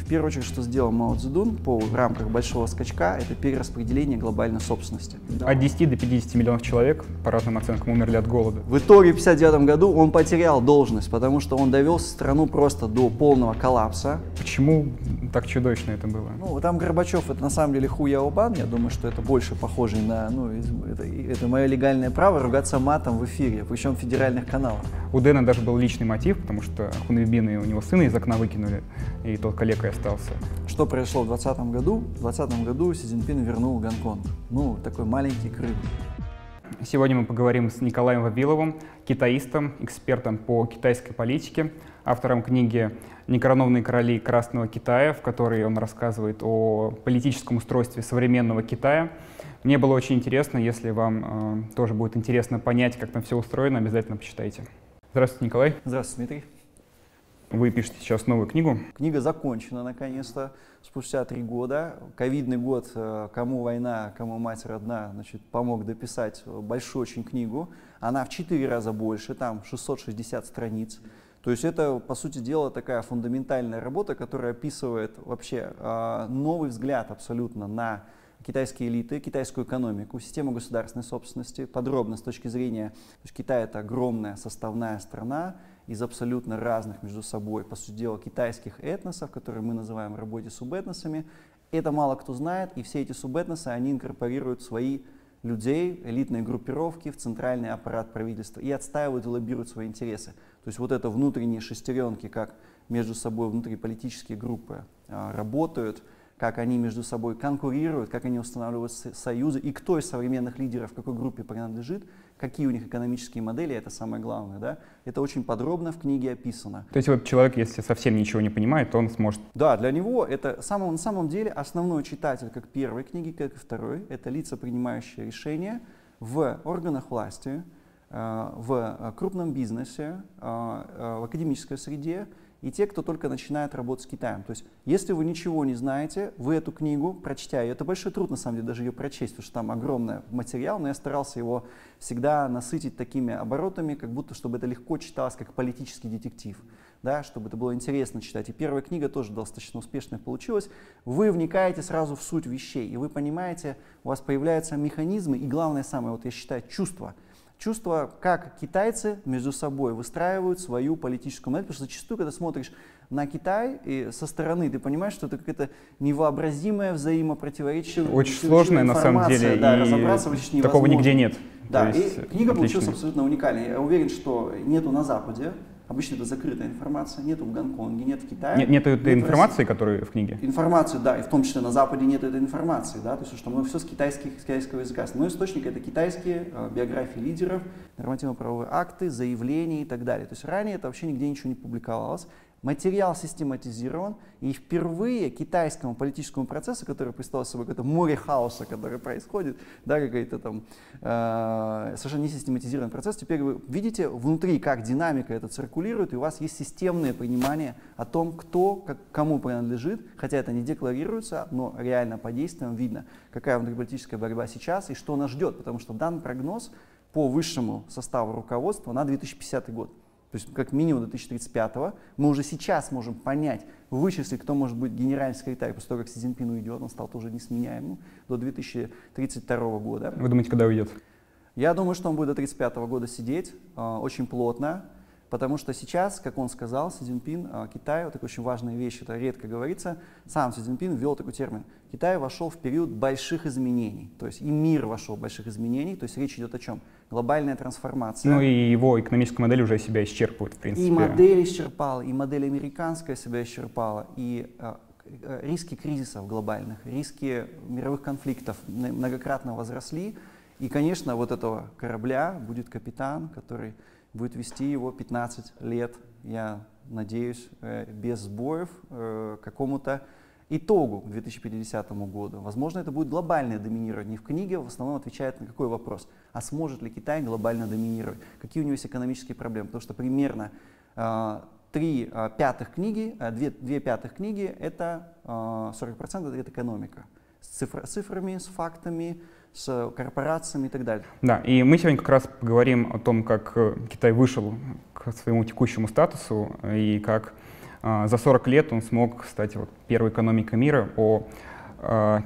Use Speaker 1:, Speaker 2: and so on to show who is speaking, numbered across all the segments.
Speaker 1: первую очередь, что сделал Мао Цзэдун в рамках большого скачка, это перераспределение глобальной собственности.
Speaker 2: От 10 до 50 миллионов человек, по разным оценкам, умерли от голода.
Speaker 1: В итоге в 1959 году он потерял должность, потому что он довел страну просто до полного коллапса.
Speaker 2: Почему так чудовищно это было?
Speaker 1: Ну, там Горбачев, это на самом деле хуяобан, я думаю, что это больше похоже на, это мое легальное право ругаться матом в эфире, причем в федеральных каналах.
Speaker 2: У Дэна даже был личный мотив, потому что Хунвейбина у него сына из окна выкинули, и тот калекой остался.
Speaker 1: Что произошло в 2020 году? В 2020 году Си Цзиньпин вернул Гонконг. Такой маленький Крым.
Speaker 2: Сегодня мы поговорим с Николаем Вавиловым, китаистом, экспертом по китайской политике, автором книги «Некоронованные короли Красного Китая», в которой он рассказывает о политическом устройстве современного Китая. Мне было очень интересно, если вам тоже будет интересно понять, как там все устроено, обязательно почитайте. Здравствуйте, Николай.
Speaker 1: Здравствуйте, Дмитрий.
Speaker 2: Вы пишете сейчас новую книгу.
Speaker 1: Книга закончена, наконец-то, спустя 3 года. Ковидный год, кому война, кому мать родна, помог дописать большую очень книгу. Она в 4 раза больше, там 660 страниц. То есть это, по сути дела, такая фундаментальная работа, которая описывает вообще новый взгляд абсолютно на китайские элиты, китайскую экономику, систему государственной собственности, подробно с точки зрения, Китай — это огромная составная страна из абсолютно разных между собой, по сути дела, китайских этносов, которые мы называем в работе субэтносами. Это мало кто знает, и все эти субэтносы, они инкорпорируют свои людей, элитные группировки в центральный аппарат правительства и отстаивают и лоббируют свои интересы. То есть вот это внутренние шестеренки, как между собой внутриполитические группы работают, как они между собой конкурируют, как они устанавливают союзы, и кто из современных лидеров в какой группе принадлежит, какие у них экономические модели, это самое главное. Да? Это очень подробно в книге описано.
Speaker 2: То есть вот человек, если совсем ничего не понимает, то он сможет...
Speaker 1: Да, для него это на самом деле основной читатель как первой книги, как и второй. Это лица, принимающие решения в органах власти, в крупном бизнесе, в академической среде, и те, кто только начинает работать с Китаем. То есть, если вы ничего не знаете, вы эту книгу, прочтя ее, это большой труд, на самом деле, даже ее прочесть, потому что там огромный материал, но я старался его всегда насытить такими оборотами, как будто, чтобы это легко читалось, как политический детектив, да, чтобы это было интересно читать. И первая книга тоже достаточно успешная получилась. Вы вникаете сразу в суть вещей, и вы понимаете, у вас появляются механизмы, и главное самое, вот я считаю, чувства. Чувство, как китайцы между собой выстраивают свою политическую модель, потому что зачастую, когда смотришь на Китай и со стороны, ты понимаешь, что это какая-то невообразимое взаимопротиворечие.
Speaker 2: Очень сложная на самом деле,
Speaker 1: да,
Speaker 2: и
Speaker 1: разобраться почти невозможно.
Speaker 2: Такого нигде нет.
Speaker 1: Да, и книга получилась абсолютно уникальной. Я уверен, что нету на Западе. Обычно это закрытая информация, нету в Гонконге, нет в Китае.
Speaker 2: Нет этой информации, которая в книге?
Speaker 1: Информацию, да, и в том числе на Западе нет этой информации, да, то есть что мы все с китайского языка. Основной источник — это китайские биографии лидеров, нормативно-правовые акты, заявления и так далее. То есть ранее это вообще нигде ничего не публиковалось. Материал систематизирован, и впервые китайскому политическому процессу, который представляет собой какое-то море хаоса, которое происходит, да, какой-то там совершенно не систематизированный процесс, теперь вы видите внутри, как динамика это циркулирует, и у вас есть системное понимание о том, кто кому принадлежит, хотя это не декларируется, но реально по действиям видно, какая внутриполитическая борьба сейчас и что нас ждет, потому что дан прогноз по высшему составу руководства на 2050 год. То есть как минимум до 2035-го мы уже сейчас можем понять, вычислить, кто может быть генеральный секретарь после того, как Си Цзиньпин уйдет, он стал тоже несменяемым, до 2032 года.
Speaker 2: Вы думаете, когда уйдет?
Speaker 1: Я думаю, что он будет до 2035 года сидеть очень плотно, потому что сейчас, как он сказал, Си Цзиньпин, Китай, вот такая очень важная вещь, это редко говорится, сам Си Цзиньпин ввел такой термин. Китай вошел в период больших изменений, то есть и мир вошел в больших изменений, то есть речь идет о чем? Глобальная трансформация.
Speaker 2: Ну и его экономическая модель уже себя исчерпывает, в принципе.
Speaker 1: И модель исчерпала, и модель американская себя исчерпала, и риски кризисов глобальных, риски мировых конфликтов многократно возросли. И, конечно, вот этого корабля будет капитан, который будет вести его 15 лет, я надеюсь, без сбоев, к какому-то итогу к 2050 году. Возможно, это будет глобальное доминирование. В книге в основном отвечает на какой вопрос? А сможет ли Китай глобально доминировать? Какие у него есть экономические проблемы? Потому что примерно 3 пятых книги, 2 пятых книги — это 40% это экономика. С цифрами, с фактами, с корпорациями и так далее.
Speaker 2: Да, и мы сегодня как раз поговорим о том, как Китай вышел к своему текущему статусу и как За 40 лет он смог стать вот первой экономикой мира. О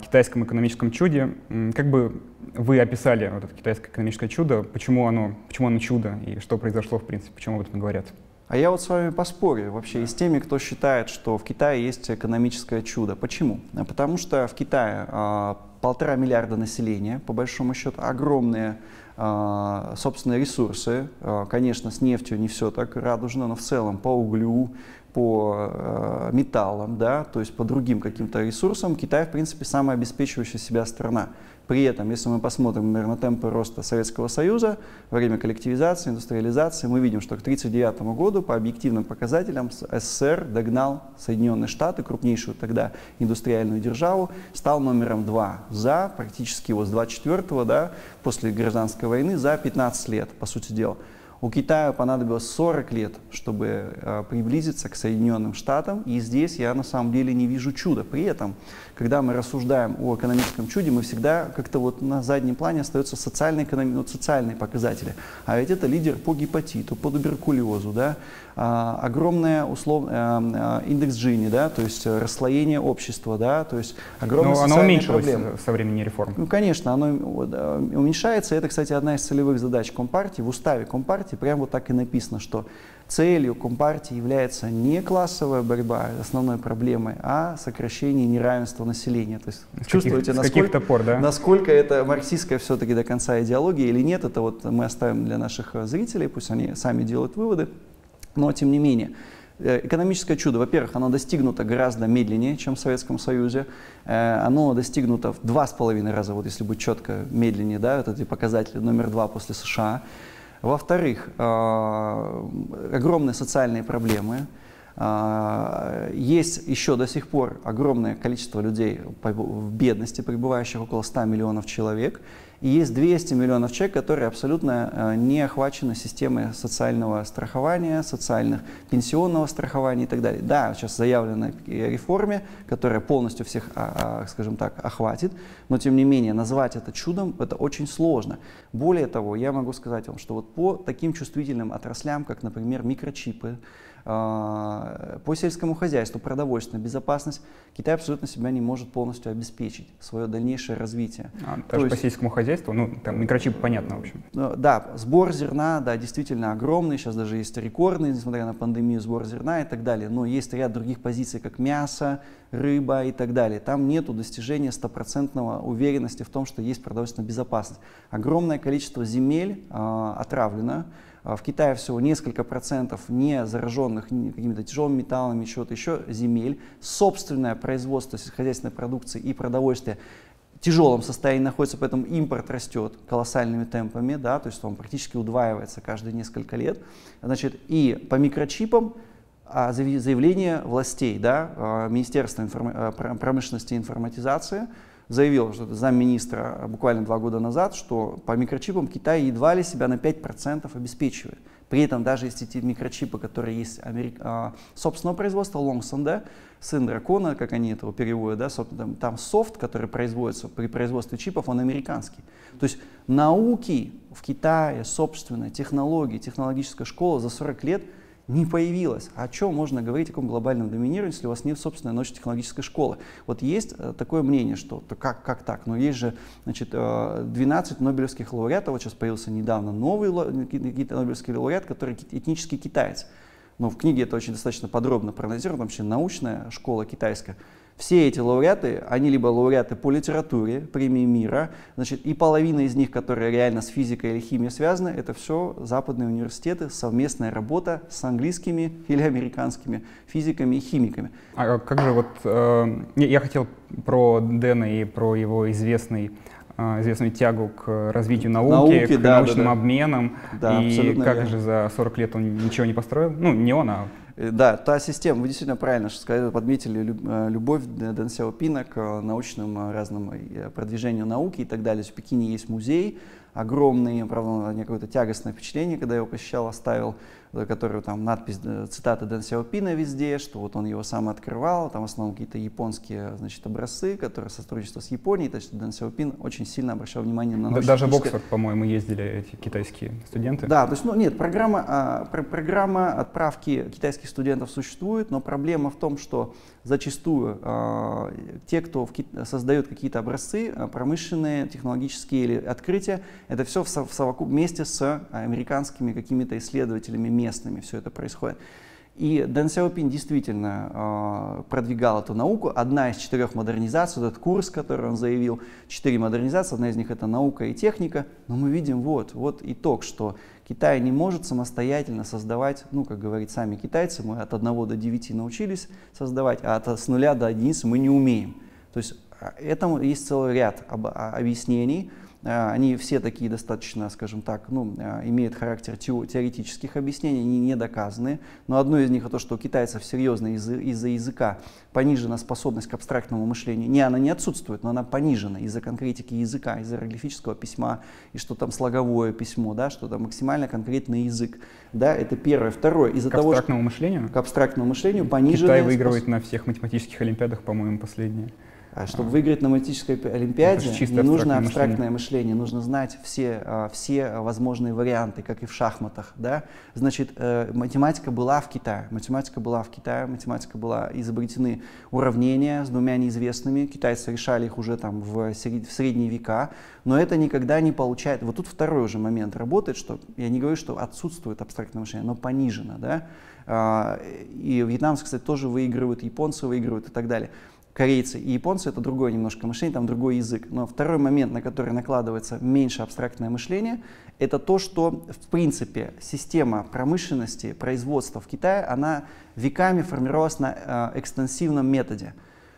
Speaker 2: китайском экономическом чуде. Как бы вы описали вот это китайское экономическое чудо, почему оно чудо и что произошло, в принципе, почему об этом говорят?
Speaker 1: А я вот с вами поспорю вообще и с теми, кто считает, что в Китае есть экономическое чудо. Почему? Потому что в Китае 1,5 миллиарда населения, по большому счету, огромные собственные ресурсы. Конечно, с нефтью не все так радужно, но в целом по углю, по металлам, да, то есть по другим каким-то ресурсам Китай, в принципе, самообеспечивающая себя страна. При этом, если мы посмотрим, например, на темпы роста Советского Союза во время коллективизации, индустриализации, мы видим, что к 1939 году по объективным показателям СССР догнал Соединенные Штаты, крупнейшую тогда индустриальную державу, стал номером 2 за практически вот с 24-го, да, после гражданской войны, за 15 лет, по сути дела. У Китая понадобилось 40 лет, чтобы приблизиться к Соединенным Штатам, и здесь я на самом деле не вижу чуда. При этом, когда мы рассуждаем о экономическом чуде, мы всегда как-то вот на заднем плане остаются социальные показатели. А ведь это лидер по гепатиту, по туберкулезу, да? Огромный индекс Джини, да? То есть расслоение общества, да? То есть огромные социальные проблемы.
Speaker 2: Оно уменьшилось со времени реформ.
Speaker 1: Ну, конечно, оно уменьшается. Это, кстати, одна из целевых задач Компартии. В уставе Компартии прямо вот так и написано, что целью Компартии является не классовая борьба основной проблемой, а сокращение неравенства населения. То есть чувствуете, насколько это марксистская все-таки до конца идеология или нет, это вот мы оставим для наших зрителей, пусть они сами делают выводы. Но тем не менее, экономическое чудо, во-первых, оно достигнуто гораздо медленнее, чем в Советском Союзе. Оно достигнуто в 2,5 раза, вот если быть четко, медленнее, да, вот эти показатели номер 2 после США. Во-вторых, огромные социальные проблемы. Есть еще до сих пор огромное количество людей в бедности, пребывающих около 100 миллионов человек. И есть 200 миллионов человек, которые абсолютно не охвачены системой социального страхования, пенсионного страхования и так далее. Да, сейчас заявлена реформе, которая полностью всех, скажем так, охватит, но тем не менее назвать это чудом это очень сложно. Более того, я могу сказать вам, что вот по таким чувствительным отраслям, как, например, микрочипы, по сельскому хозяйству, продовольственная безопасность, Китай абсолютно себя не может полностью обеспечить, свое дальнейшее развитие.
Speaker 2: Даже по сельскому хозяйству, ну, там микрочип понятно, в общем.
Speaker 1: Да, сбор зерна, да, действительно огромный, сейчас даже есть рекордный, несмотря на пандемию, сбор зерна и так далее, но есть ряд других позиций, как мясо, рыба и так далее. Там нету достижения 100% уверенности в том, что есть продовольственная безопасность. Огромное количество земель отравлено. В Китае всего несколько процентов не зараженных какими-то тяжелыми металлами, чего-то еще земель. Собственное производство сельскохозяйственной продукции и продовольствия в тяжелом состоянии находится, поэтому импорт растет колоссальными темпами, да, то есть он практически удваивается каждые несколько лет. Значит, и по микрочипам заявление властей, да, Министерства промышленности и информатизации заявил, что это замминистра буквально 2 года назад, что по микрочипам Китай едва ли себя на 5% обеспечивает. При этом даже если эти микрочипы, которые есть собственного производства, Longson, да, сын дракона, как они этого переводят, да, там софт, который производится при производстве чипов, он американский. То есть науки в Китае, собственной технологии, технологическая школа за 40 лет не появилась. О чем можно говорить, о каком глобальном доминировании, если у вас нет собственной научно-технологической школы? Вот есть такое мнение, что как так? Но есть же, значит, 12 нобелевских лауреатов, вот сейчас появился недавно новый нобелевский лауреат, который этнический китаец. Но в книге это очень достаточно подробно проанализировано, вообще научная школа китайская. Все эти лауреаты, они либо лауреаты по литературе, премии мира, значит, и половина из них, которые реально с физикой или химией связаны, это все западные университеты, совместная работа с английскими или американскими физиками и химиками.
Speaker 2: А как же вот, я хотел про Дэна и про его известную тягу к развитию науки, к научным обменам,
Speaker 1: да,
Speaker 2: и как же за 40 лет он ничего не построил? Ну, не он, а...
Speaker 1: Да, та система, вы действительно правильно сказали, подметили любовь Дэн Сяопина к научным разным продвижению науки и так далее. В Пекине есть музей огромный, правда, у меня какое-то тягостное впечатление, когда я его посещал, оставил, который там надпись, цитата Дэн Сяопина везде, что вот он его сам открывал, там в основном какие-то японские, значит, образцы, которые сотрудничество с Японией, то есть Дэн Сяопин очень сильно обращал внимание на научно-техническое...
Speaker 2: Даже в Оксфорд, по-моему, ездили эти китайские студенты.
Speaker 1: Да, то есть, ну нет, программа отправки китайских студентов существует, но проблема в том, что зачастую те, кто создает какие-то образцы промышленные, технологические или открытия, это все вместе с американскими какими-то исследователями местными все это происходит. И Дэн Сяопин действительно продвигал эту науку. Одна из 4 модернизаций, этот курс, который он заявил, 4 модернизации, одна из них это наука и техника. Но мы видим вот итог, что Китай не может самостоятельно создавать, ну, как говорят сами китайцы, мы от 1 до 9 научились создавать, а с 0 до 11 мы не умеем. То есть этому есть целый ряд объяснений. Они все такие достаточно, скажем так, ну, имеют характер теоретических объяснений, они не доказаны. Но одно из них то, что у китайцев серьезно из-за языка понижена способность к абстрактному мышлению. Она не отсутствует, но она понижена из-за конкретики языка, из-за иероглифического письма, и что там слоговое письмо, да, что там максимально конкретный язык. Да, это первое. Второе, из-за того, что к абстрактному мышлению понижена...
Speaker 2: Китай выигрывает на всех математических олимпиадах, по-моему, последние.
Speaker 1: Чтобы выиграть на математической олимпиаде, не нужно абстрактное мышление, нужно знать все возможные варианты, как и в шахматах. Да? Значит, математика была в Китае, изобретены уравнения с 2 неизвестными, китайцы решали их уже там в средние века, но это никогда не получает. Вот тут второй уже момент работает, что я не говорю, что отсутствует абстрактное мышление, но понижено. Да? И вьетнамцы, кстати, тоже выигрывают, японцы выигрывают и так далее. Корейцы и японцы — это другое немножко мышление, там другой язык. Но второй момент, на который накладывается меньше абстрактное мышление, это то, что, в принципе, система промышленности, производства в Китае, она веками формировалась на экстенсивном методе.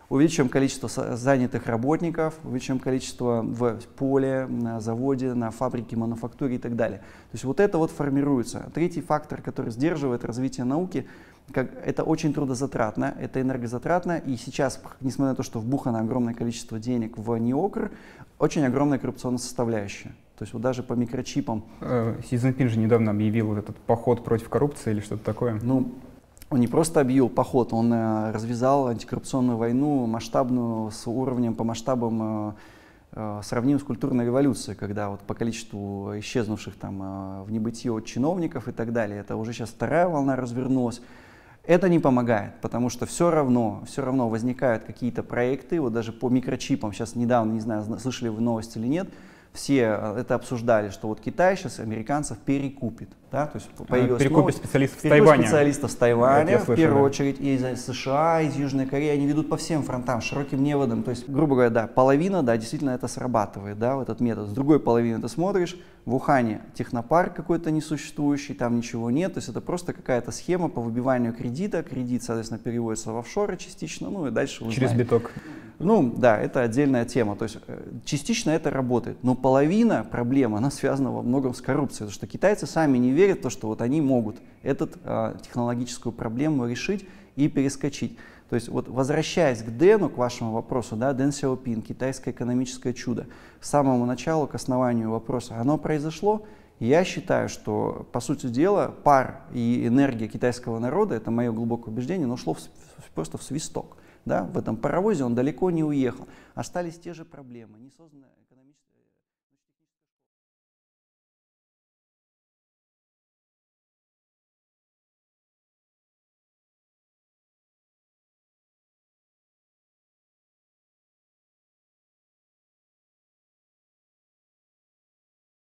Speaker 1: Увеличиваем количество занятых работников, увеличиваем количество в поле, на заводе, на фабрике, мануфактуре и так далее. То есть вот это вот формируется. Третий фактор, который сдерживает развитие науки, это очень трудозатратно, это энергозатратно, и сейчас, несмотря на то, что вбухано огромное количество денег в НИОКР, очень огромная коррупционная составляющая. То есть вот даже по микрочипам.
Speaker 2: Си Цзиньпин же недавно объявил вот этот поход против коррупции или что-то такое.
Speaker 1: Ну, он не просто объявил поход, он развязал антикоррупционную войну масштабную, с уровнем по масштабам сравним с культурной революцией, когда вот по количеству исчезнувших там в небытие чиновников и так далее, это уже сейчас вторая волна развернулась. Это не помогает, потому что все равно возникают какие-то проекты, вот даже по микрочипам, сейчас недавно, не знаю, слышали вы новости или нет, все это обсуждали, что вот Китай сейчас американцев перекупит. Да? То есть
Speaker 2: перекупит специалистов с Тайваня.
Speaker 1: Специалистов с Тайваня, в первую очередь, и из США, из Южной Кореи, они ведут по всем фронтам, широким неводом. То есть, грубо говоря, да, половина, да, действительно это срабатывает, да, вот этот метод. С другой половины ты смотришь, в Ухане технопарк какой-то несуществующий, там ничего нет, то есть это просто какая-то схема по выбиванию кредита, кредит, соответственно, переводится в офшоры частично, ну и дальше...
Speaker 2: Через биток.
Speaker 1: Ну, да, это отдельная тема, то есть частично это работает, но половина проблемы, она связана во многом с коррупцией, потому что китайцы сами не верят в то, что вот они могут эту технологическую проблему решить и перескочить. То есть вот возвращаясь к Дэну, к вашему вопросу, да, Дэн Сяопин, китайское экономическое чудо, к самому началу, к основанию вопроса, оно произошло. Я считаю, что, по сути дела, пар и энергия китайского народа, это мое глубокое убеждение, но ушло просто в свисток. Да? В этом паровозе он далеко не уехал. Остались те же проблемы.